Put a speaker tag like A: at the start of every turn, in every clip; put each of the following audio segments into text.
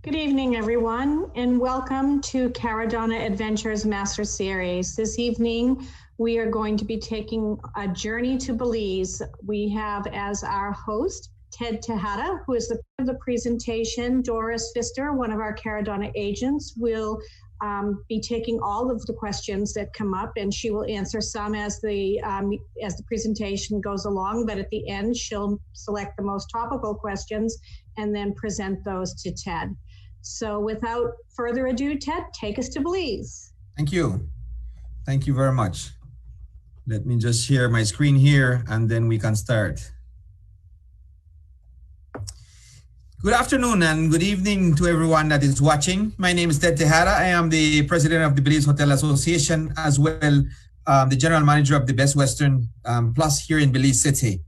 A: Good evening, everyone, and welcome to Caradonna Adventures Master Series. This evening, we are going to be taking a journey to Belize. We have as our host, Ted Tejada, who is the part of the presentation. Doris Pfister, one of our Caradonna agents, will be taking all of the questions that come up, and she will answer some as the presentation goes along, but at the end, she'll select the most topical questions and then present those to Ted. So without further ado, Ted, take us to Belize.
B: Thank you. Thank you very much. Let me just share my screen here and then we can start. Good afternoon and good evening to everyone that is watching. My name is Ted Tejada. I am the president of the Belize Hotel Association, as well the general manager of the Best Western Plus here in Belize City.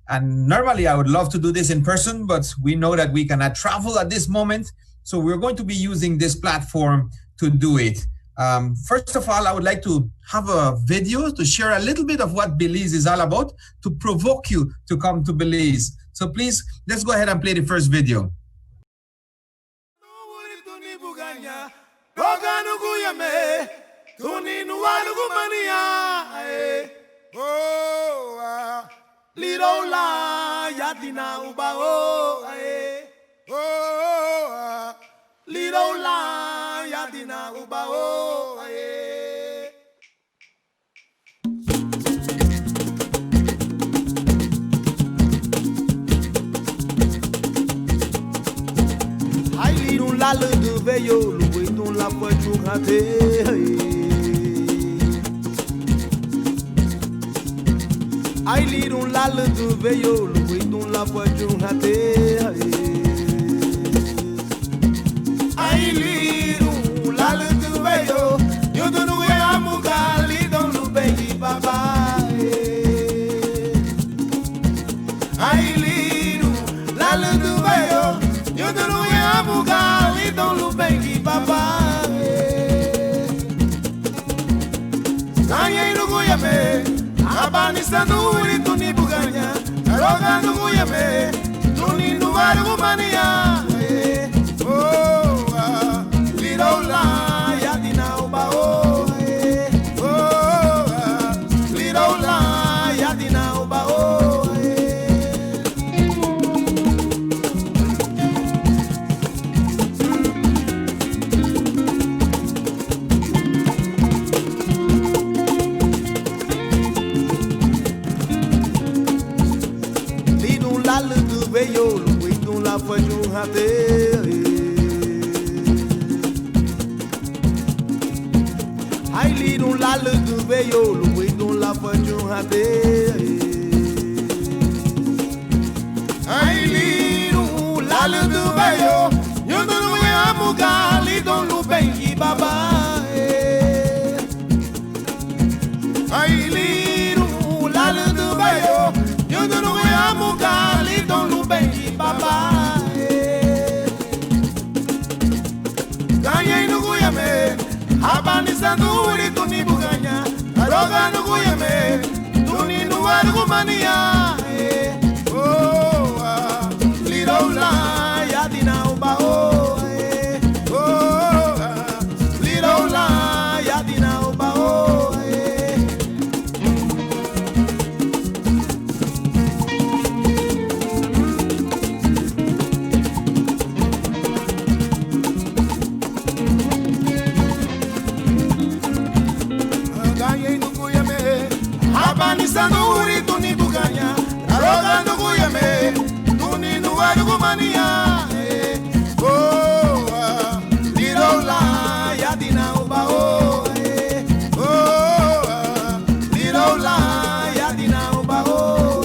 B: And normally I would love to do this in person, but we know that we cannot travel at this moment. So we're going to be using this platform to do it. First of all, I would like to have a video to share a little bit of what Belize is all about, to provoke you to come to Belize. So please, let's go ahead and play the first video.
C: Lirola yatina ubao ae Lirola yatina ubao ae Ai liron la le de veyo le weton la voiture raté Ai liron la le de veyo le weton la voiture raté Ai liron la le de veyo yo de nous ya mugali dans le pays papa Ai liron la le de veyo yo de nous ya mugali dans le pays papa Kanye no goyame Abani sanuri tuni buganya, roga nugu yame, tuni nuwaru gumania. Oh, lirola yatina uba oh, lirola yatina uba oh. Veyo le weton la voiture raté Ai liron la le de veyo le weton la voiture raté Ai liron la le de veyo yo de nous ya mugali dans le pays baba Ai liron la le de veyo yo de nous ya mugali dans le pays papa Ganya no guyame abani sanuri tuni buganya roga no guyame tuni no argumania Oh lirola yatina uba oh lirola yatina uba oh Abani sanuri tuni buganya, roga nugu yame, tuni nuwa nugu mania. Oh, lirola yatina uba oh, lirola yatina uba oh,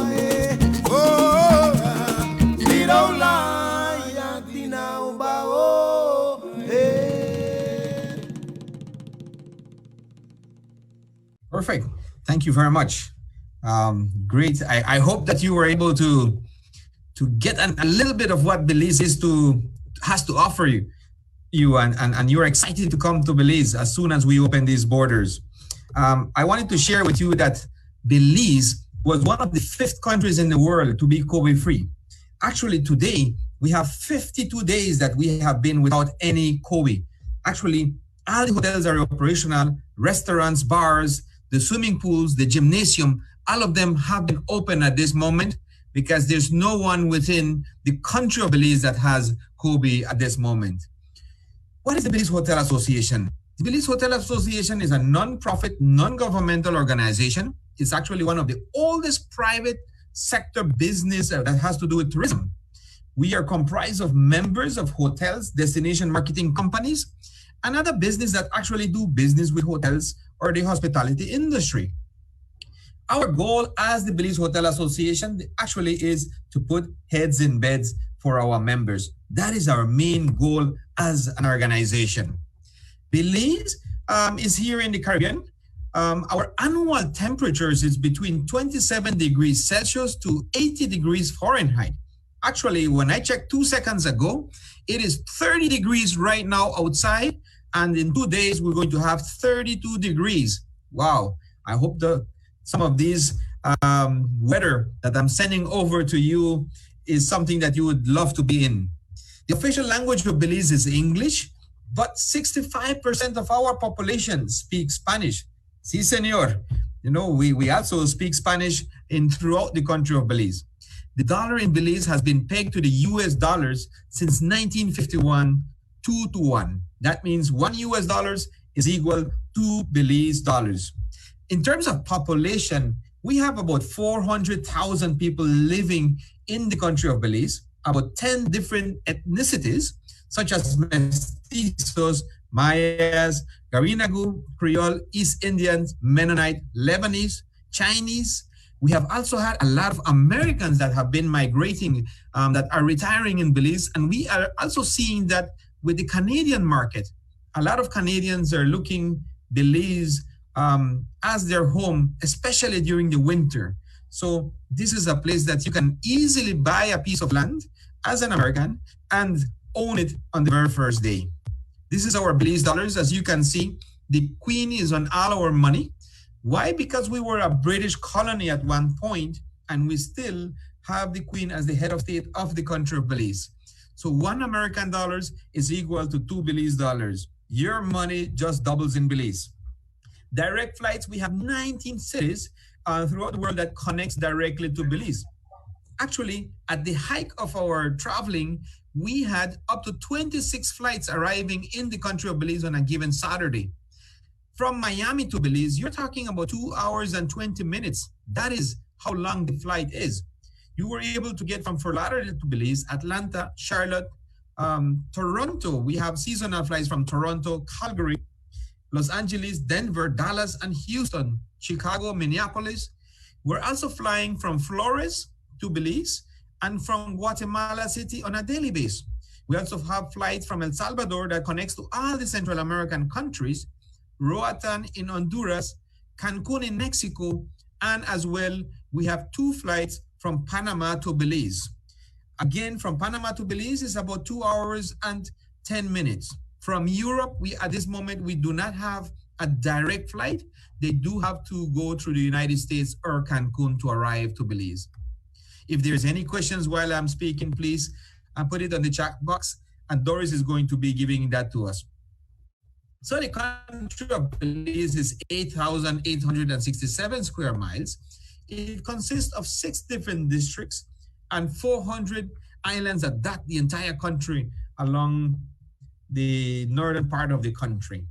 C: lirola yatina uba oh.
B: Perfect. Thank you very much. Great. I hope that you were able to get a little bit of what Belize has to offer you and you're excited to come to Belize as soon as we open these borders. I wanted to share with you that Belize was one of the 5th countries in the world to be COVID-free. Actually, today, We have 52 days that we have been without any COVID. Actually, all the hotels are operational, restaurants, bars, the swimming pools, the gymnasium, all of them have been open at this moment because there's no one within the country of Belize that has COVID at this moment. What is the Belize Hotel Association? The Belize Hotel Association is a non-profit, non-governmental organization. It's actually one of the oldest private sector business that has to do with tourism. We are comprised of members of hotels, destination marketing companies, and other business that actually do business with hotels or the hospitality industry. Our goal as the Belize Hotel Association actually is to put heads in beds for our members. That is our main goal as an organization. Belize is here in the Caribbean. Our annual temperatures is between 27 degrees Celsius to 80 degrees Fahrenheit. Actually, when I checked 2 seconds ago, it is 30 degrees right now outside, and in 2 days, we're going to have 32 degrees. Wow. I hope that some of these weather that I'm sending over to you is something that you would love to be in. The official language of Belize is English, but 65% of our population speaks Spanish. Sí, señor. You know, we also speak Spanish throughout the country of Belize. The dollar in Belize has been pegged to the US dollars since 1951, 2 to 1. That means $1 is equal to Belize dollars. In terms of population, we have about 400,000 people living in the country of Belize, about 10 different ethnicities, such as Mestizos, Mayas, Garinagu, Creole, East Indians, Mennonite, Lebanese, Chinese. We have also had a lot of Americans that have been migrating, that are retiring in Belize. And we are also seeing that with the Canadian market, a lot of Canadians are looking Belize as their home, especially during the winter. So this is a place that you can easily buy a piece of land as an American and own it on the very first day. This is our Belize dollars. As you can see, the Queen is on all our money. Why? Because we were a British colony at one point, and we still have the Queen as the head of state of the country of Belize. So $1 American is equal to $2 Belize dollars. Your money just doubles in Belize. Direct flights, we have 19 cities throughout the world that connects directly to Belize. Actually, at the height of our traveling, we had up to 26 flights arriving in the country of Belize on a given Saturday. From Miami to Belize, you're talking about 2 hours and 20 minutes. That is how long the flight is. You were able to get from Fort Lauderdale to Belize, Atlanta, Charlotte, Toronto. We have seasonal flights from Toronto, Calgary, Los Angeles, Denver, Dallas, and Houston, Chicago, Minneapolis. We're also flying from Flores to Belize and from Guatemala City on a daily basis. We also have flights from El Salvador that connects to all the Central American countries, Roatan in Honduras, Cancun in Mexico, and as well, we have 2 flights from Panama to Belize. Again, from Panama to Belize is about 2 hours and 10 minutes. From Europe, at this moment, we do not have a direct flight. They do have to go through the United States or Cancun to arrive to Belize. If there's any questions while I'm speaking, please put it on the chat box, and Doris is going to be giving that to us. So the country of Belize is 8,867 square miles. It consists of 6 different districts and 400 islands that dot the entire country along the northern part of the country.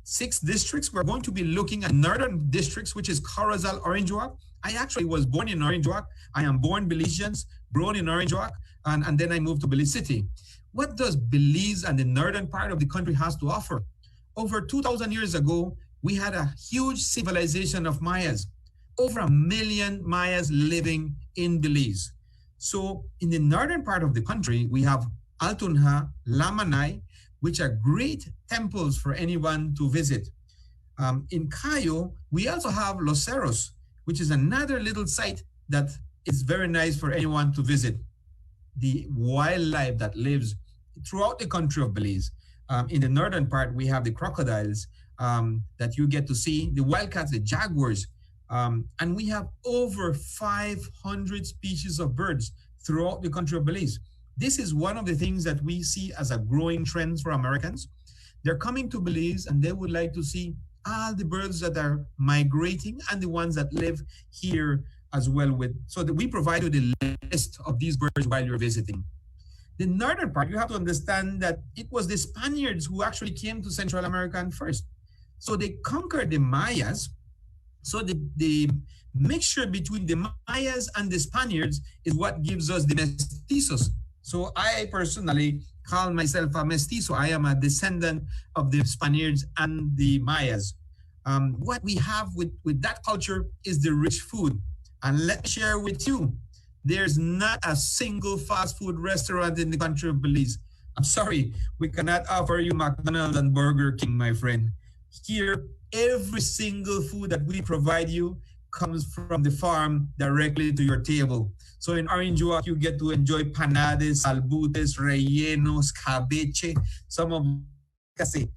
B: 6 districts. We're going to be looking at northern districts, which is Corozal, Orange Walk. I actually was born in Orange Walk. I am born Belizean, grown in Orange Walk, and then I moved to Belize City. What does Belize and the northern part of the country has to offer? Over 2,000 years ago, we had a huge civilization of Mayas. Over 1 million Mayas living in Belize. So in the northern part of the country, we have Altunja, Lamanai, which are great temples for anyone to visit. In Cayo, we also have Los Cerros, which is another little site that is very nice for anyone to visit. The wildlife that lives throughout the country of Belize. In the northern part, we have the crocodiles that you get to see, the wildcats, the jaguars, and we have over 500 species of birds throughout the country of Belize. This is one of the things that we see as a growing trend for Americans. They're coming to Belize and they would like to see all the birds that are migrating and the ones that live here as well, so that we provide you the list of these birds while you're visiting. The northern part, you have to understand that it was the Spaniards who actually came to Central America first. So they conquered the Mayas. So the mixture between the Mayas and the Spaniards is what gives us the mestizos. So I personally call myself a mestizo. I am a descendant of the Spaniards and the Mayas. What we have with that culture is the rich food. And let me share with you, there's not a single fast food restaurant in the country of Belize. I'm sorry, we cannot offer you McDonald's and Burger King, my friend. Here, every single food that we provide you comes from the farm directly to your table. So in Orange Walk, you get to enjoy panades, albutes, rellenos, cabeche, some of casi.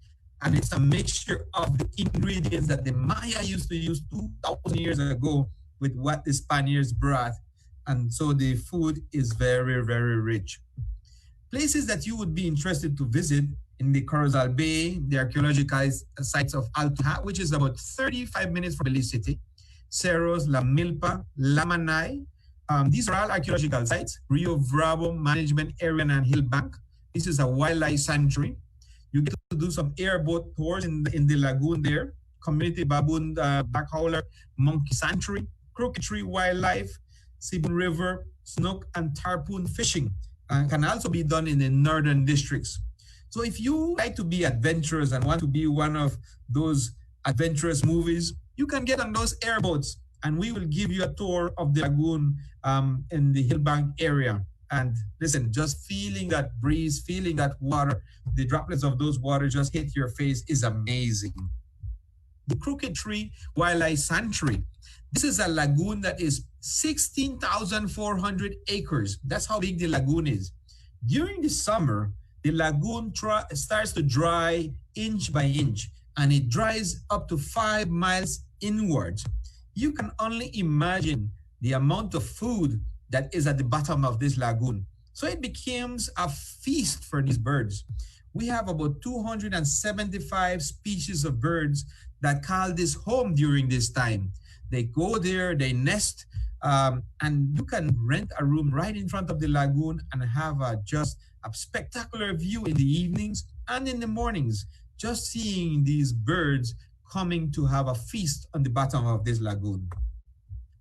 B: And it's a mixture of the ingredients that the Maya used to use 2,000 years ago with what the Spaniards brought. And so the food is very, very rich. Places that you would be interested to visit in the Corozal Bay, the archaeological sites of Alto, which is about 35 minutes from Belize City, Cerros, La Milpa, Lamanai. These are all archaeological sites. Rio Bravo Management Area and Hillbank. This is a wildlife sanctuary. You get to do some airboat tours in the lagoon there. Community Baboon Black Howler Monkey Sanctuary, Crooked Tree Wildlife, Sibun River, snook and tarpon fishing can also be done in the northern districts. So if you like to be adventurous and want to be one of those adventurous movies, you can get on those airboats and we will give you a tour of the lagoon in the Hillbank area. And listen, just feeling that breeze, feeling that water, the droplets of those water just hit your face is amazing. The Crooked Tree Wildlife Sanctuary. This is a lagoon that is 16,400 acres. That's how big the lagoon is. During the summer, the lagoon starts to dry inch by inch, and it dries up to 5 miles inwards. You can only imagine the amount of food that is at the bottom of this lagoon. So it becomes a feast for these birds. We have about 275 species of birds that call this home during this time. They go there, they nest, and you can rent a room right in front of the lagoon and have just a spectacular view in the evenings and in the mornings, just seeing these birds coming to have a feast on the bottom of this lagoon.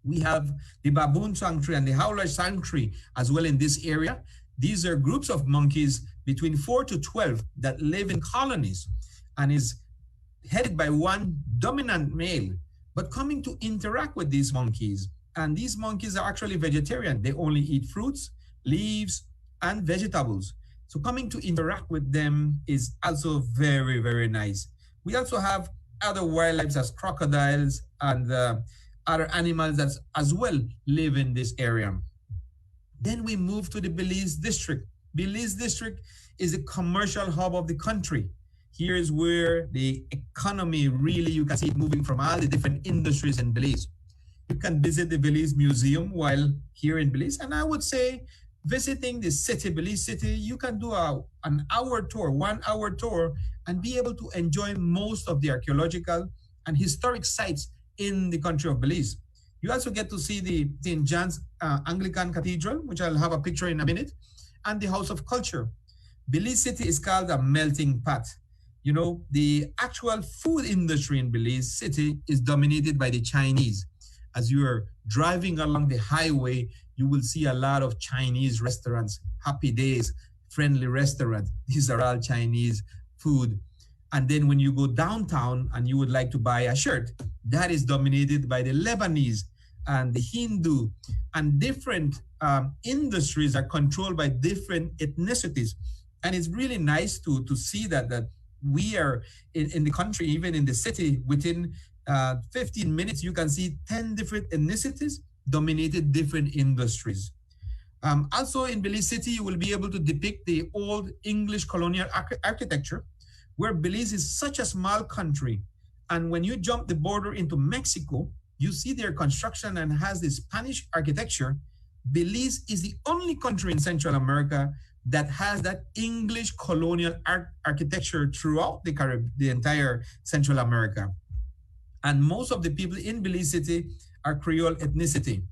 B: We have the Baboon Sanctuary and the Howler Sanctuary as well in this area. These are groups of monkeys between 4 to 12 that live in colonies and is headed by one dominant male, but coming to interact with these monkeys. And these monkeys are actually vegetarian. They only eat fruits, leaves, and vegetables. So coming to interact with them is also very, very nice. We also have other wildlife as crocodiles and other animals that as well live in this area. Then we move to the Belize District. Belize District is a commercial hub of the country. Here is where the economy really, you can see it moving from all the different industries in Belize. You can visit the Belize Museum while here in Belize. And I would say visiting the city, Belize City, you can do an hour tour, 1 hour tour, and be able to enjoy most of the archaeological and historic sites in the country of Belize. You also get to see the St. John's Anglican Cathedral, which I'll have a picture in a minute, and the House of Culture. Belize City is called a melting pot. You know, the actual food industry in Belize City is dominated by the Chinese. As you are driving along the highway, you will see a lot of Chinese restaurants, Happy Days, Friendly Restaurant. These are all Chinese food. And then when you go downtown and you would like to buy a shirt, that is dominated by the Lebanese and the Hindu, and different industries are controlled by different ethnicities. And it's really nice to see that we are in the country, even in the city, within 15 minutes, you can see 10 different ethnicities dominated different industries. Also in Belize City, you will be able to depict the old English colonial architecture, where Belize is such a small country. And when you jump the border into Mexico, you see their construction and has the Spanish architecture. Belize is the only country in Central America that has that English colonial architecture throughout the entire Central America. And most of the people in Belize City are Creole ethnicity.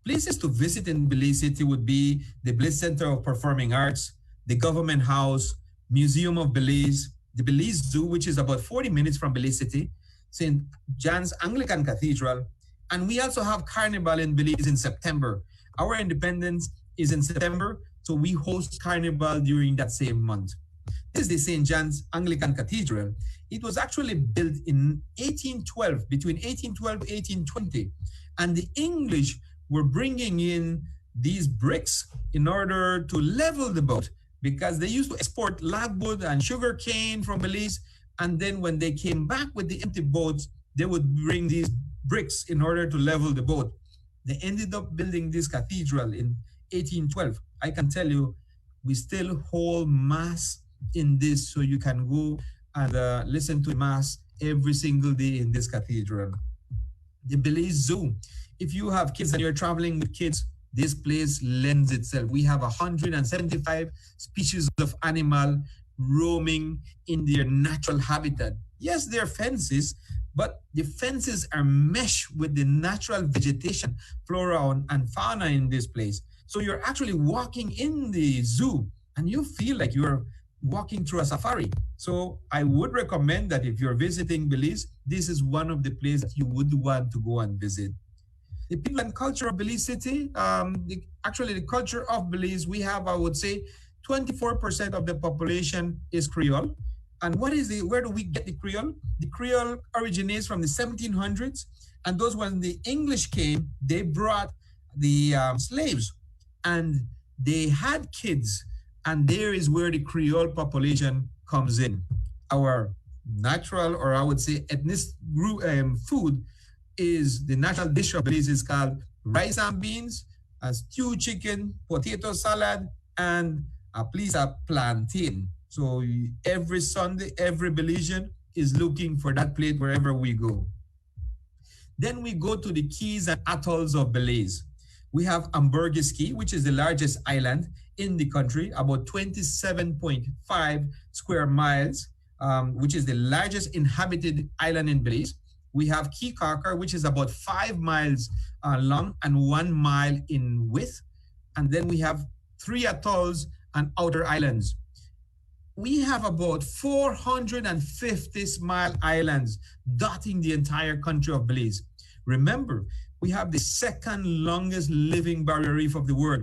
B: Places to visit in Belize City would be the Belize Center of Performing Arts, the Government House, Museum of Belize, the Belize Zoo, which is about 40 minutes from Belize City, St. John's Anglican Cathedral, and we also have Carnival in Belize in September. Our independence is in September, so we host Carnival during that same month. This is the St. John's Anglican Cathedral. It was actually built in 1812, between 1812 and 1820, and the English were bringing in these bricks in order to level the boat, because they used to export logwood and sugar cane from Belize. And then when they came back with the empty boats, they would bring these bricks in order to level the boat. They ended up building this cathedral in 1812. I can tell you, we still hold mass in this, so you can go and listen to mass every single day in this cathedral. The Belize Zoo. If you have kids and you're traveling with kids, this place lends itself. We have 175 species of animal roaming in their natural habitat. Yes, there are fences, but the fences are meshed with the natural vegetation, flora and fauna in this place. So you're actually walking in the zoo and you feel like you're walking through a safari. So I would recommend that if you're visiting Belize, this is one of the places that you would want to go and visit. The people and culture of Belize City, actually the culture of Belize, we have, I would say, 24% of the population is Creole. And where do we get the Creole? The Creole originates from the 1700s. And those, when the English came, they brought the slaves and they had kids. And there is where the Creole population comes in. Our natural, or I would say ethnic food is the national dish of Belize is called rice and beans, a stewed chicken, potato salad, and a plantain. So every Sunday, every Belizean is looking for that plate wherever we go. Then we go to the Cays and Atolls of Belize. We have Ambergris Caye, which is the largest island in the country, about 27.5 square miles, which is the largest inhabited island in Belize. We have Caye Caulker, which is about 5 miles long and 1 mile in width. And then we have 3 atolls and outer islands. We have about 450 small islands dotting the entire country of Belize. Remember, we have the second longest living barrier reef of the world,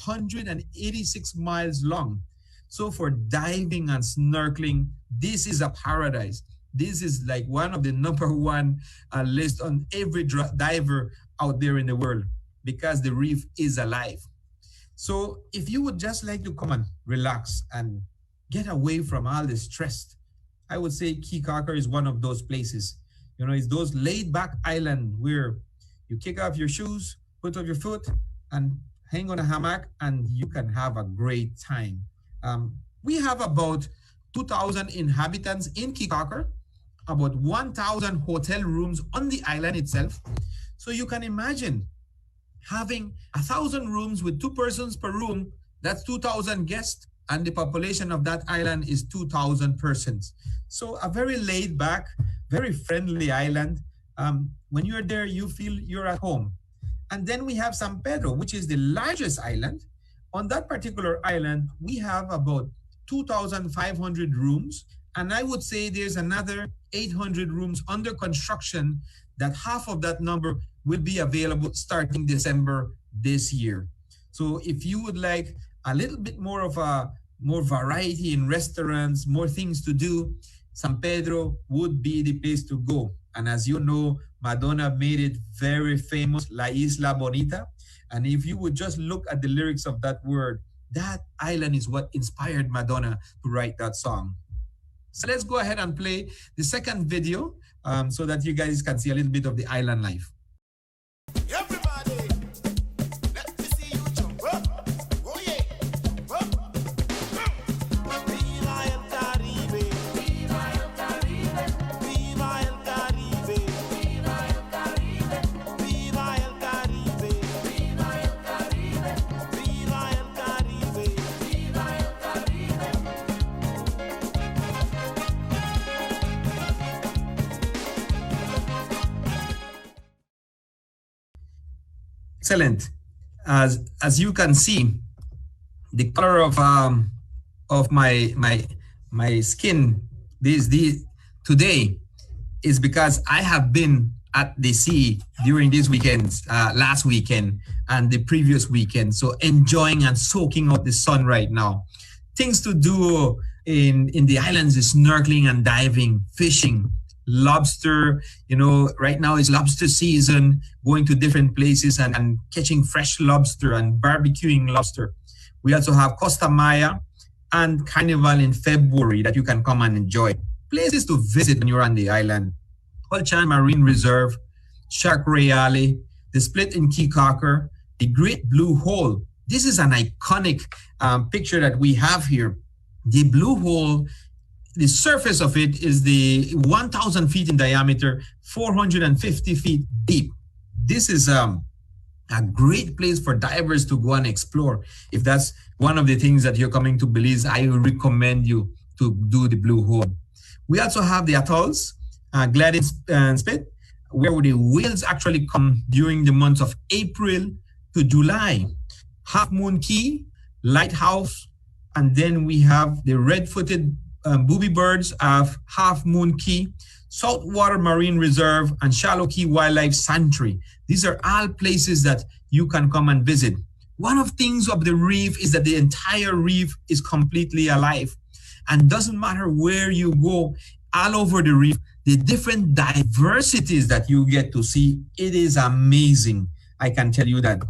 B: 186 miles long. So for diving and snorkeling, this is a paradise. This is like one of the #1 list on every diver out there in the world, because the reef is alive. So if you would just like to come and relax and get away from all the stress, I would say Caye Caulker is one of those places. You know, it's those laid back island where you kick off your shoes, put up your foot, and hang on a hammock, and you can have a great time. We have about 2,000 inhabitants in Caye Caulker, about 1,000 hotel rooms on the island itself. So you can imagine having 1,000 rooms with 2 persons per room, that's 2,000 guests, and the population of that island is 2,000 persons. So a very laid back, very friendly island. When you're there, you feel you're at home. And then we have San Pedro, which is the largest island. On that particular island, we have about 2,500 rooms. And I would say there's another 800 rooms under construction, that half of that number will be available starting December this year. So if you would like a little bit more of more variety in restaurants, more things to do, San Pedro would be the place to go. And as you know, Madonna made it very famous, La Isla Bonita. And if you would just look at the lyrics of that word, that island is what inspired Madonna to write that song. So let's go ahead and play the second video so that you guys can see a little bit of the island life.
C: Everybody, let me see you jump up. Oh yeah. Viva el Caribe. Viva el Caribe. Viva el Caribe. Viva el Caribe. Viva el Caribe. Viva el Caribe. Viva el Caribe. Viva el
B: excellent. As you can see, the color of my skin today is because I have been at the sea during these weekends, last weekend and the previous weekend. So enjoying and soaking up the sun right now. Things to do in the islands is snorkeling and diving, fishing, lobster. You know, right now is lobster season, going to different places and catching fresh lobster and barbecuing lobster. We also have Costa Maya and Carnival in February that you can come and enjoy. Places to visit when you're on the island. Holchan Marine Reserve, Shark Reale, the Split in Key Cocker, the Great Blue Hole. This is an iconic picture that we have here. The Blue Hole, the surface of it is the 1,000 feet in diameter, 450 feet deep. This is a great place for divers to go and explore. If that's one of the things that you're coming to Belize, I recommend you to do the Blue Hole. We also have the atolls, Gladys and Spit, where the whales actually come during the months of April to July. Half Moon Key, Lighthouse, and then we have the red-footed booby birds of Half Moon Key, Saltwater Marine Reserve, and Shallow Key Wildlife Sanctuary. These are all places that you can come and visit. One of the things of the reef is that the entire reef is completely alive. And doesn't matter where you go, all over the reef, the different diversities that you get to see, it is amazing. I can tell you that.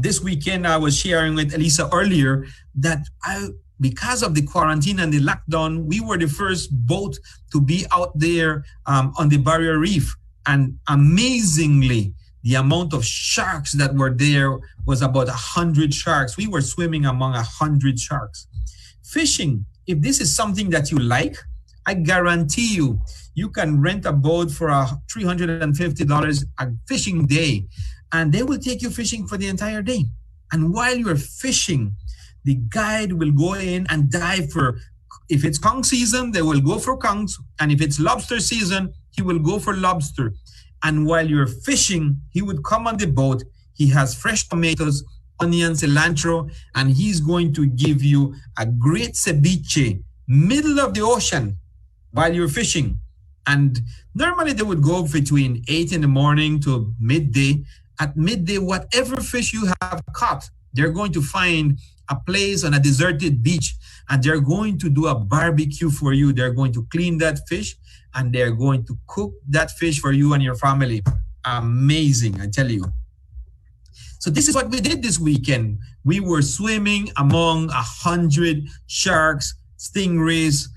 B: This weekend, I was sharing with Elisa earlier that because of the quarantine and the lockdown, we were the first boat to be out there on the Barrier Reef. And amazingly, the amount of sharks that were there was about 100 sharks. We were swimming among 100 sharks. Fishing, if this is something that you like, I guarantee you, you can rent a boat for $350 a fishing day, and they will take you fishing for the entire day. And while you're fishing, the guide will go in and dive for, if it's conch season, they will go for conch, and if it's lobster season, he will go for lobster. And while you're fishing, he would come on the boat. He has fresh tomatoes, onion, cilantro, and he's going to give you a great ceviche, middle of the ocean, while you're fishing. And normally they would go between 8 in the morning to midday. At midday, whatever fish you have caught, they're going to find a place on a deserted beach, and they're going to do a barbecue for you. They're going to clean that fish, and they're going to cook that fish for you and your family. Amazing, I tell you. So this is what we did this weekend. We were swimming among 100 sharks, stingrays,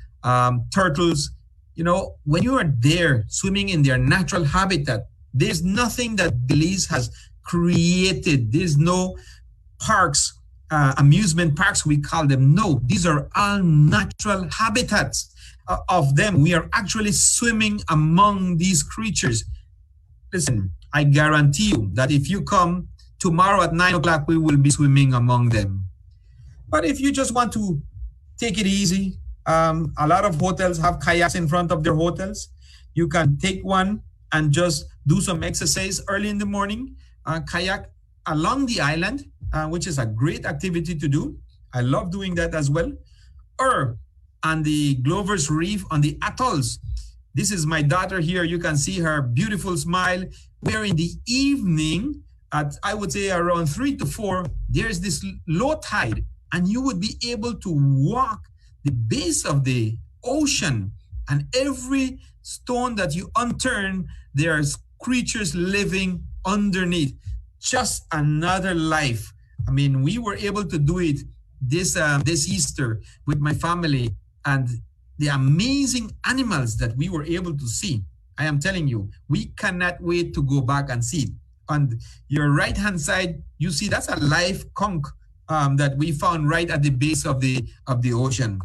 B: turtles. You know, when you are there swimming in their natural habitat, there's nothing that Belize has created. There's no parks, amusement parks, we call them. No, these are all natural habitats of them. We are actually swimming among these creatures. Listen, I guarantee you that if you come tomorrow at 9 o'clock, we will be swimming among them. But if you just want to take it easy, a lot of hotels have kayaks in front of their hotels. You can take one and just do some exercise early in the morning, kayak along the island, which is a great activity to do. I love doing that as well. Or on the Glover's Reef on the atolls. This is my daughter here. You can see her beautiful smile. Where in the evening, at I would say around 3 to 4, there's this low tide, and you would be able to walk the base of the ocean, and every stone that you unturn, there's creatures living underneath. Just another life. I mean, we were able to do it this Easter with my family, and the amazing animals that we were able to see. I am telling you, we cannot wait to go back and see it. On your right-hand side, you see that's a live conch that we found right at the base of the ocean.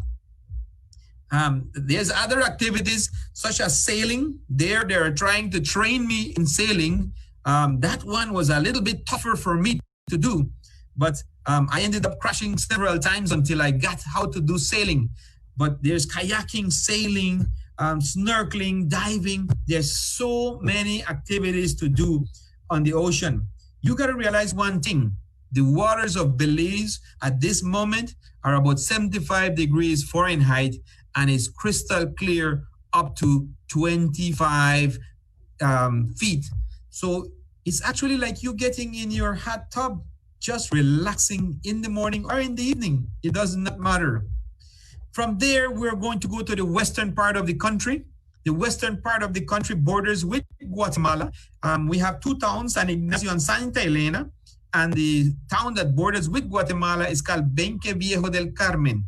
B: There's other activities such as sailing. They're trying to train me in sailing. That one was a little bit tougher for me to do, but I ended up crashing several times until I got how to do sailing. But there's kayaking, sailing, snorkeling, diving. There's so many activities to do on the ocean. You got to realize one thing. The waters of Belize at this moment are about 75 degrees Fahrenheit and is crystal clear up to 25 feet. So it's actually like you getting in your hot tub, just relaxing in the morning or in the evening. It does not matter. From there, we're going to go to the western part of the country. The western part of the country borders with Guatemala. We have two towns, San Ignacio and Santa Elena. And the town that borders with Guatemala is called Benque Viejo del Carmen.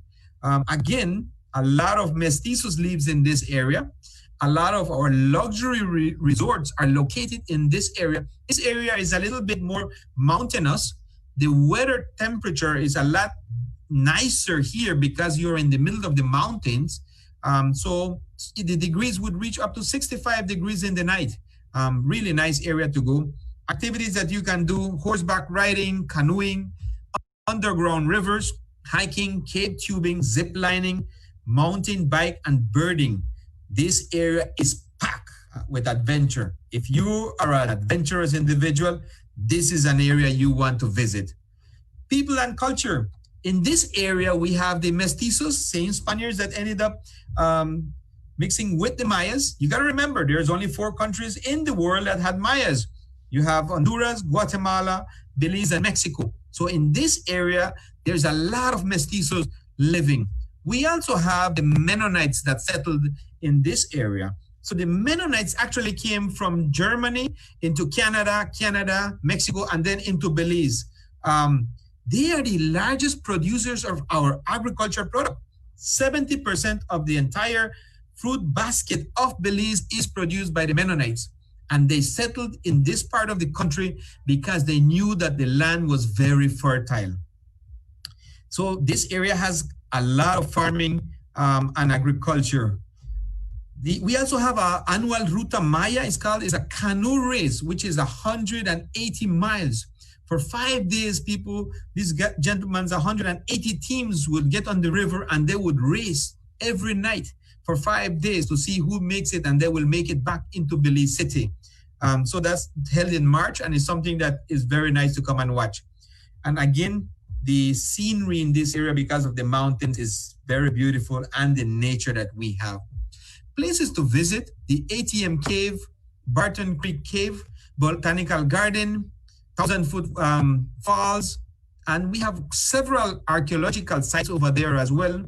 B: Again, a lot of mestizos lives in this area. A lot of our luxury resorts are located in this area. This area is a little bit more mountainous. The weather temperature is a lot nicer here because you're in the middle of the mountains. So the degrees would reach up to 65 degrees in the night. Really nice area to go. Activities that you can do: horseback riding, canoeing, underground rivers, hiking, cave tubing, zip lining, mountain bike, and birding. This area is packed with adventure. If you are an adventurous individual, this is an area you want to visit. People and culture. In this area, we have the mestizos, same Spaniards that ended up mixing with the Mayas. You got to remember, there's only 4 countries in the world that had Mayas. You have Honduras, Guatemala, Belize, and Mexico. So in this area, there's a lot of mestizos living. We also have the Mennonites that settled in this area. So the Mennonites actually came from Germany into Canada, Mexico, and then into Belize. They are the largest producers of our agriculture product. 70% of the entire fruit basket of Belize is produced by the Mennonites. And they settled in this part of the country because they knew that the land was very fertile. So this area has a lot of farming and agriculture. We also have our annual Ruta Maya. It's a canoe race, which is 180 miles. For 5 days, these gentlemen's 180 teams would get on the river and they would race every night for 5 days to see who makes it, and they will make it back into Belize City. So that's held in March, and it's something that is very nice to come and watch. And again, the scenery in this area, because of the mountains, is very beautiful, and the nature that we have. Places to visit: the ATM Cave, Barton Creek Cave, Botanical Garden, 1,000-foot falls, and we have several archaeological sites over there as well.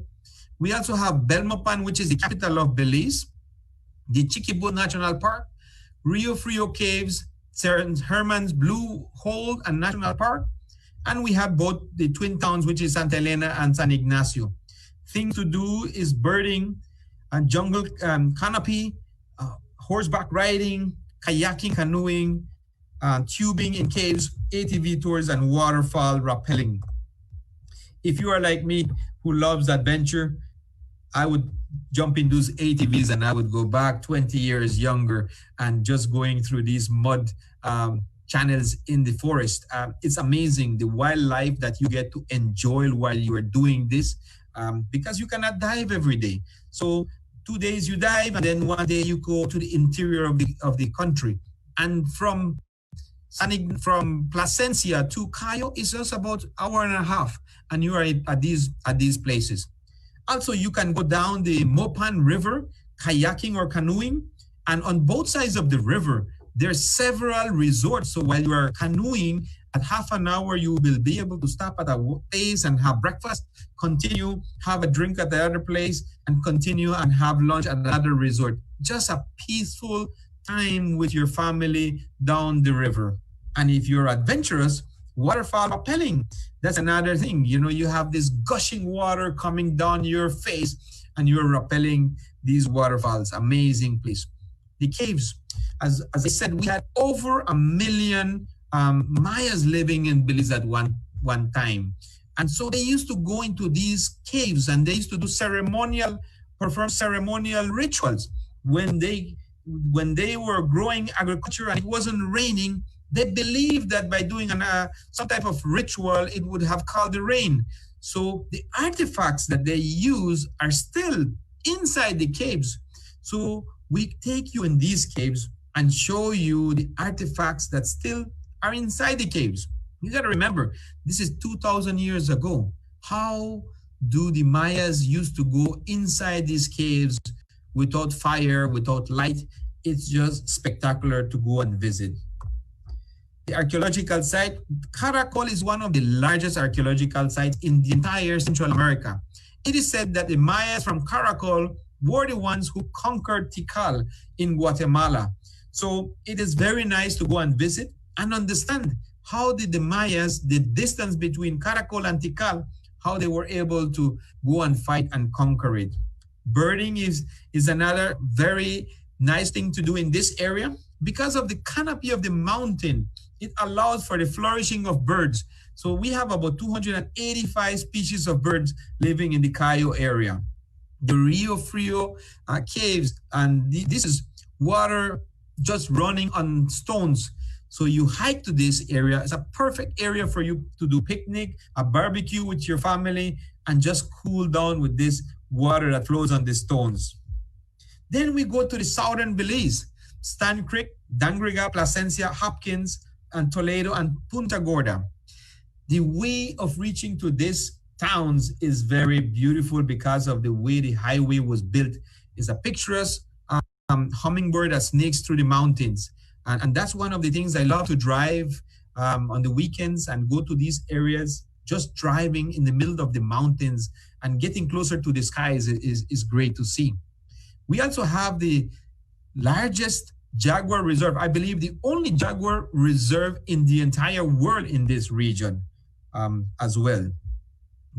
B: We also have Belmopan, which is the capital of Belize, the Chiquibu National Park, Rio Frio Caves, St. Herman's Blue Hole and National Park, and we have both the twin towns, which is Santa Elena and San Ignacio. Thing to do is birding and jungle canopy, horseback riding, kayaking, canoeing, tubing in caves, ATV tours, and waterfall rappelling. If you are like me, who loves adventure, I would jump in those ATVs and I would go back 20 years younger and just going through these mud channels in the forest. It's amazing the wildlife that you get to enjoy while you are doing this, because you cannot dive every day. So 2 days you dive, and then 1 day you go to the interior of the country. And from Placencia to Cayo is just about an hour and a half, and you are at these places. Also, you can go down the Mopan River, kayaking or canoeing, and on both sides of the river, there's several resorts. So while you are canoeing, at half an hour, you will be able to stop at a place and have breakfast, continue, have a drink at the other place, and continue and have lunch at another resort. Just a peaceful time with your family down the river. And if you're adventurous, waterfall rappelling, that's another thing. You know, you have this gushing water coming down your face and you're rappelling these waterfalls. Amazing place. The caves, as I said, we had over 1 million Mayas living in Belize at one time. And so they used to go into these caves and they used to do perform ceremonial rituals. When they were growing agriculture and it wasn't raining, they believed that by doing some type of ritual, it would have called the rain. So the artifacts that they use are still inside the caves. So we take you in these caves and show you the artifacts that still are inside the caves. You got to remember, this is 2,000 years ago. How do the Mayas used to go inside these caves without fire, without light? It's just spectacular to go and visit. The archaeological site, Caracol is one of the largest archaeological sites in the entire Central America. It is said that the Mayas from Caracol were the ones who conquered Tikal in Guatemala. So it is very nice to go and visit and understand how did the Mayas, the distance between Caracol and Tikal, how they were able to go and fight and conquer it. Birding is another very nice thing to do in this area. Because of the canopy of the mountain, it allows for the flourishing of birds. So we have about 285 species of birds living in the Cayo area. The Rio Frio caves, and this is water just running on stones. So you hike to this area. It's a perfect area for you to do picnic, a barbecue with your family, and just cool down with this water that flows on the stones. Then we go to the southern Belize, Stan Creek, Dangriga, Placencia, Hopkins, and Toledo, and Punta Gorda. The way of reaching to these towns is very beautiful because of the way the highway was built. It's a picturesque hummingbird that snakes through the mountains. And that's one of the things I love to drive on the weekends and go to these areas. Just driving in the middle of the mountains and getting closer to the skies is great to see. We also have the largest jaguar reserve, I believe the only jaguar reserve in the entire world in this region as well.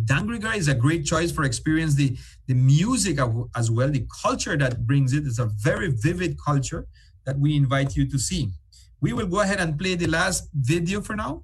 B: Dangriga is a great choice for experience the music as well, the culture that brings it. It's a very vivid culture that we invite you to see. We will go ahead and play the last video for now.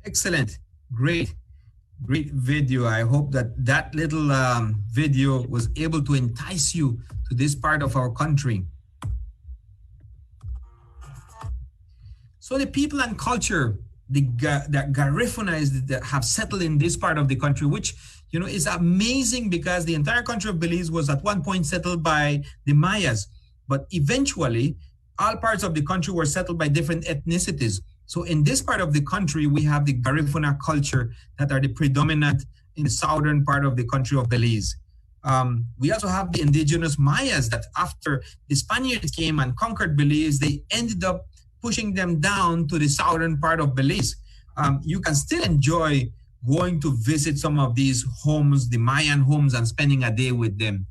B: Excellent, great video. I hope that little video was able to entice you to this part of our country. So the people and culture, the Garifuna that have settled in this part of the country, which is amazing because the entire country of Belize was at one point settled by the Mayas, but eventually all parts of the country were settled by different ethnicities. So in this part of the country, we have the Garifuna culture that are the predominant in the southern part of the country of Belize. We also have the indigenous Mayas that after the Spaniards came and conquered Belize, they ended up pushing them down to the southern part of Belize. You can still enjoy going to visit some of these homes, the Mayan homes, and spending a day with them.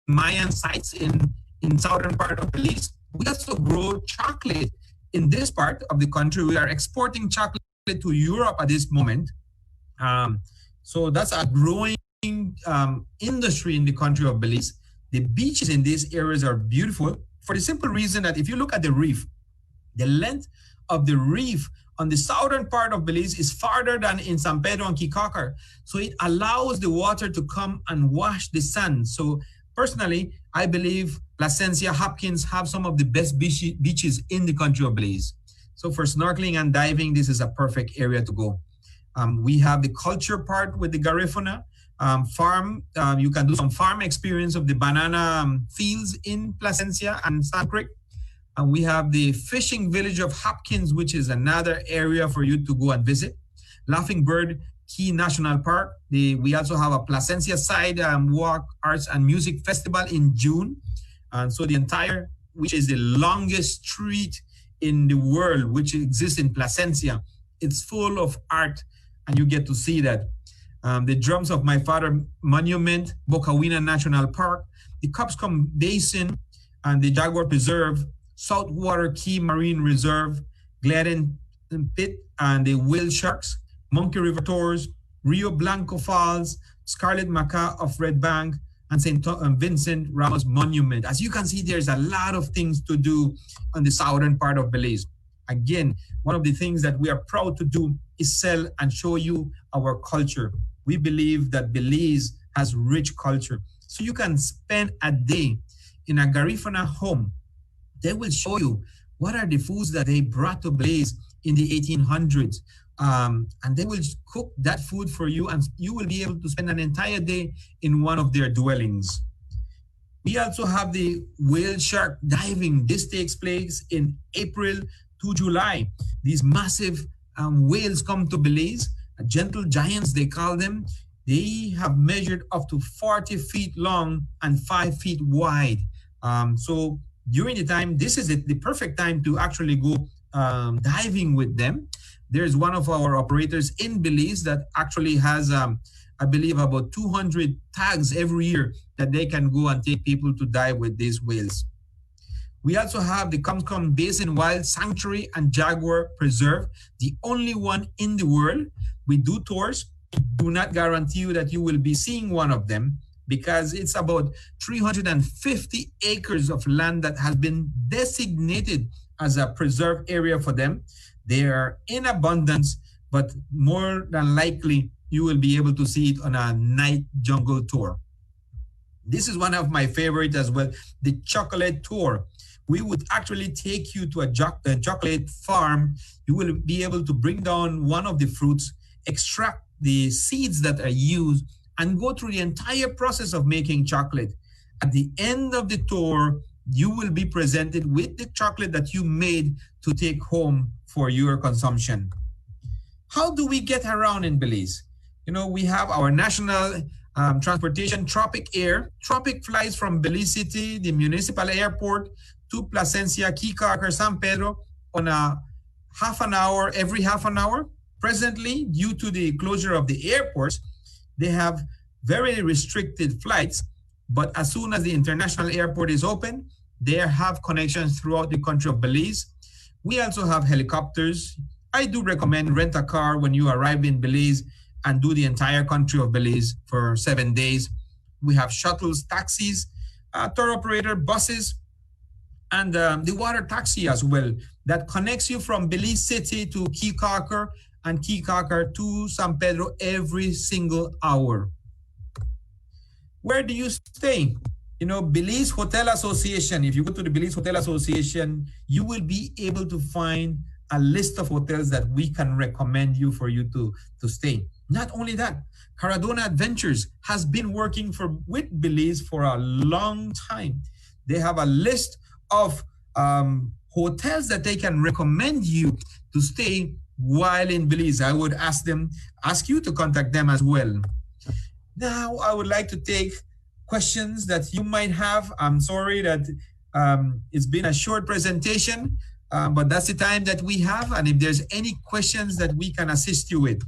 B: Mayan sites in southern part of Belize. We also grow chocolate. In this part of the country, we are exporting chocolate to Europe at this moment. So that's a growing industry in the country of Belize. The beaches in these areas are beautiful for the simple reason that if you look at the reef, the length of the reef on the southern part of Belize is farther than in San Pedro and Kikakar. So it allows the water to come and wash the sand. So personally, I believe Placencia, Hopkins have some of the best beaches in the country of Belize. So for snorkeling and diving, this is a perfect area to go. We have the culture part with the Garifuna farm. You can do some farm experience of the banana fields in Placencia and Sand Creek. And we have the fishing village of Hopkins, which is another area for you to go and visit. Laughing Bird Key National Park. We also have a Placencia side walk, arts and music festival in June. And so the entire, which is the longest street in the world, which exists in Placencia, it's full of art and you get to see that. The Drums of My Father Monument, Bokawina National Park, the Cupscom Basin, and the Jaguar Preserve, Saltwater Key Marine Reserve, Gladden Pit and the Whale Sharks, Monkey River Tours, Rio Blanco Falls, Scarlet Macaw of Red Bank, and St. Vincent Ramos Monument. As you can see, there's a lot of things to do on the southern part of Belize. Again, one of the things that we are proud to do is sell and show you our culture. We believe that Belize has rich culture. So you can spend a day in a Garifuna home. They will show you what are the foods that they brought to Belize in the 1800s. And they will cook that food for you, and you will be able to spend an entire day in one of their dwellings. We also have the whale shark diving. This takes place in April to July. These massive whales come to Belize, gentle giants they call them. They have measured up to 40 feet long and 5 feet wide. So during the time, this is the perfect time to actually go diving with them. There's one of our operators in Belize that actually has, I believe, about 200 tags every year that they can go and take people to dive with these whales. We also have the Cupscom Basin Wild Sanctuary and Jaguar Preserve, the only one in the world. We do tours. We do not guarantee you that you will be seeing one of them because it's about 350 acres of land that has been designated as a preserve area for them. They are in abundance, but more than likely, you will be able to see it on a night jungle tour. This is one of my favorites as well, the chocolate tour. We would actually take you to a chocolate farm. You will be able to bring down one of the fruits, extract the seeds that are used, and go through the entire process of making chocolate. At the end of the tour, you will be presented with the chocolate that you made to take home for your consumption. How do we get around in Belize? You know, we have our national transportation, Tropic Air. Tropic flies from Belize City, the municipal airport, to Placencia, Key Carker, San Pedro on a every half an hour. Presently, due to the closure of the airports, they have very restricted flights, but as soon as the international airport is open, they have connections throughout the country of Belize. We also have helicopters. I do recommend rent a car when you arrive in Belize and do the entire country of Belize for 7 days. We have shuttles, taxis, tour operator, buses, and the water taxi as well that connects you from Belize City to Key Carker and Key Carker to San Pedro every single hour. Where do you stay? You know, Belize Hotel Association, if you go to the Belize Hotel Association, you will be able to find a list of hotels that we can recommend you for you to stay. Not only that, Caradonna Adventures has been working with Belize for a long time. They have a list of hotels that they can recommend you to stay while in Belize. I would ask you to contact them as well. Now, I would like to take questions that you might have. I'm sorry that it's been a short presentation, but that's the time that we have. And if there's any questions that we can assist you with.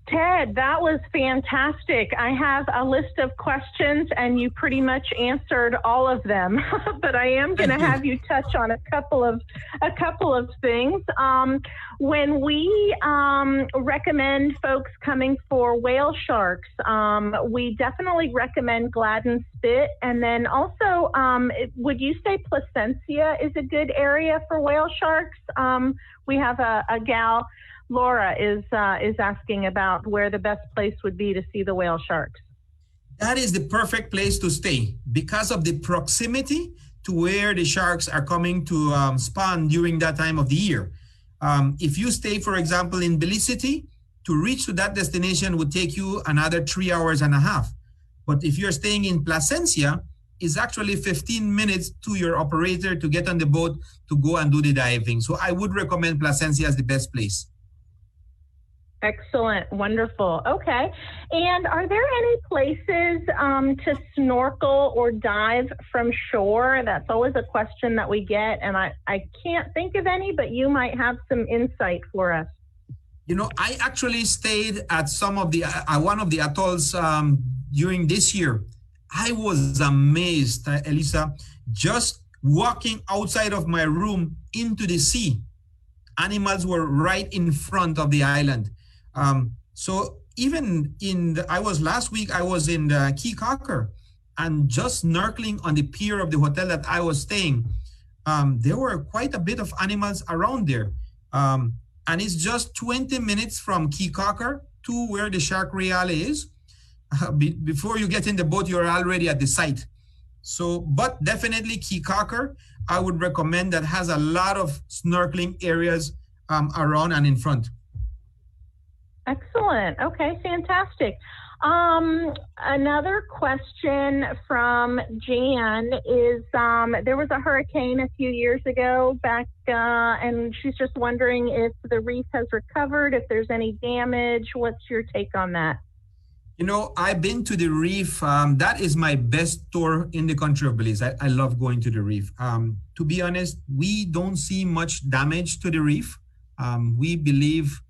D: Ted, that was fantastic. I have a list of questions and you pretty much answered all of them, but I am going to have you touch on a couple of things. When we recommend folks coming for whale sharks, we definitely recommend Gladden Spit. And then also, would you say Placencia is a good area for whale sharks? We have a gal, Laura is asking about where the best place would be to see the whale sharks.
B: That is the perfect place to stay because of the proximity to where the sharks are coming to spawn during that time of the year. If you stay, for example, in Belize City, to reach to that destination would take you another 3.5 hours. But if you're staying in Placencia, it's actually 15 minutes to your operator to get on the boat to go and do the diving. So I would recommend Placencia as the best place.
D: Excellent. Wonderful. Okay. And are there any places to snorkel or dive from shore? That's always a question that we get, and I can't think of any, but you might have some insight for us.
B: You know, I actually stayed at some of the one of the atolls during this year. I was amazed, Elisa, just walking outside of my room into the sea. Animals were right in front of the island. So even last week, I was in the Key Cocker, and just snorkeling on the pier of the hotel that I was staying, there were quite a bit of animals around there. And it's just 20 minutes from Key Cocker to where the Shark Real is. Before you get in the boat, you're already at the site. So, but definitely Key Cocker, I would recommend, that has a lot of snorkeling areas around and in front.
D: Excellent. Okay, fantastic. Another question from Jan is, there was a hurricane a few years ago back, and she's just wondering if the reef has recovered, if there's any damage. What's your take on that?
B: You know, I've been to the reef. That is my best tour in the country of Belize. I love going to the reef. To be honest, we don't see much damage to the reef. We believe,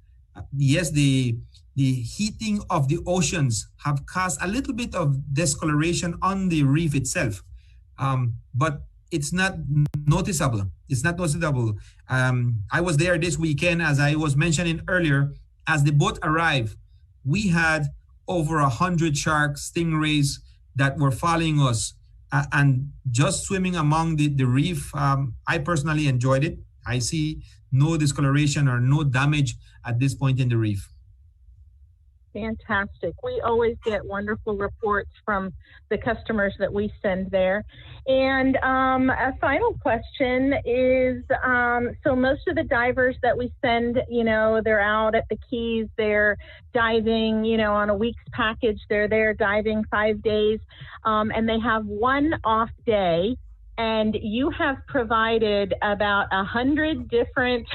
B: yes, the heating of the oceans have caused a little bit of discoloration on the reef itself, but it's not noticeable. It's not noticeable. I was there this weekend, as I was mentioning earlier. As the boat arrived, we had over 100 sharks, stingrays that were following us and just swimming among the reef. I personally enjoyed it. I see no discoloration or no damage at this point in the reef.
D: Fantastic. We always get wonderful reports from the customers that we send there. And a final question is, so most of the divers that we send, you know, they're out at the Keys, they're diving, you know, on a week's package, they're there diving 5 days, and they have one off day, and you have provided about 100 different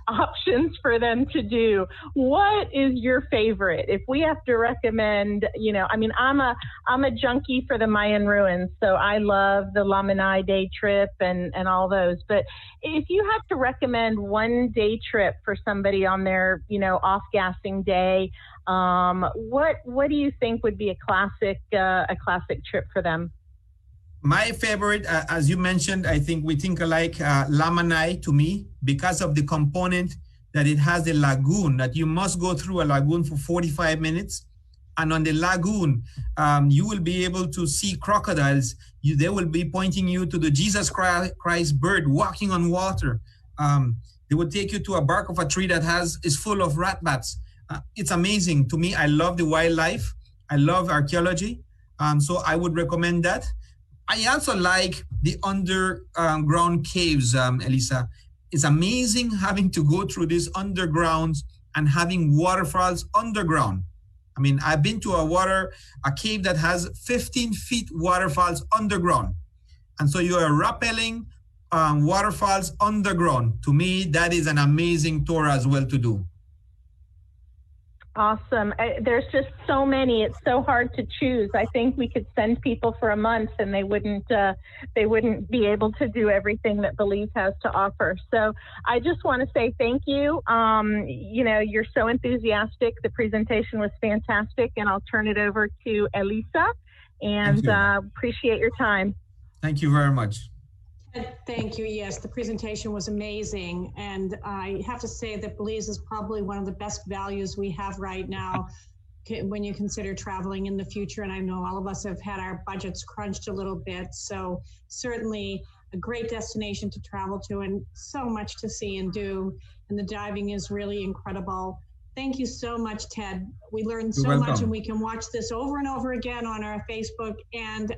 D: options for them to do. What is your favorite? If we have to recommend, you know, I mean, I'm a junkie for the Mayan ruins, so I love the Lamanai day trip and all those. But if you have to recommend one day trip for somebody on their, you know, off-gassing day, what do you think would be a classic trip for them?
B: My favorite, as you mentioned, I think we think alike, Lamanai to me, because of the component that it has the lagoon, that you must go through a lagoon for 45 minutes. And on the lagoon, you will be able to see crocodiles. They will be pointing you to the Jesus Christ bird walking on water. They will take you to a bark of a tree that is full of rat bats. It's amazing. To me, I love the wildlife. I love archaeology. So I would recommend that. I also like the underground caves, Elisa. It's amazing having to go through these undergrounds and having waterfalls underground. I mean, I've been to a cave that has 15 feet waterfalls underground. And so you are rappelling waterfalls underground. To me, that is an amazing tour as well to do.
D: Awesome. There's just so many. It's so hard to choose. I think we could send people for a month and they wouldn't be able to do everything that Belize has to offer. So I just want to say thank you. You know, you're so enthusiastic. The presentation was fantastic, and I'll turn it over to Elisa, and appreciate your time.
B: Thank you very much.
A: Thank you. Yes, the presentation was amazing. And I have to say that Belize is probably one of the best values we have right now when you consider traveling in the future. And I know all of us have had our budgets crunched a little bit. So certainly a great destination to travel to, and so much to see and do. And the diving is really incredible. Thank you so much, Ted. We learned so much, and we can watch this over and over again on our Facebook, and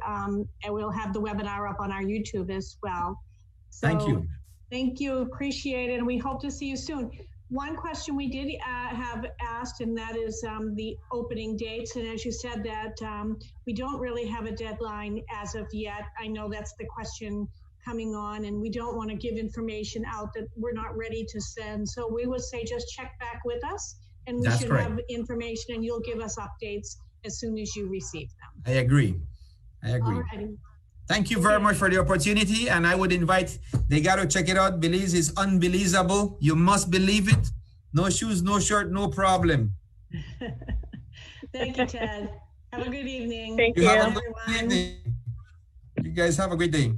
A: we'll have the webinar up on our YouTube as well. So,
B: thank you.
A: Thank you. Appreciate it. And we hope to see you soon. One question we did have asked, and that is the opening dates. And as you said that we don't really have a deadline as of yet. I know that's the question coming on, and we don't want to give information out that we're not ready to send. So we would say just check back with us and we
B: That's
A: should
B: correct.
A: have information, and you'll give us updates as soon as you receive them.
B: I agree. I agree.
A: Alrighty.
B: Thank you very much for the opportunity, and I would invite, they got to check it out. Belize is unbelievable. You must believe it. No shoes, no shirt, no problem.
A: Thank you, Ted. Have a good evening.
D: Thank
B: You
D: you.
B: have a good
A: Everyone.
B: evening. You guys have a great day.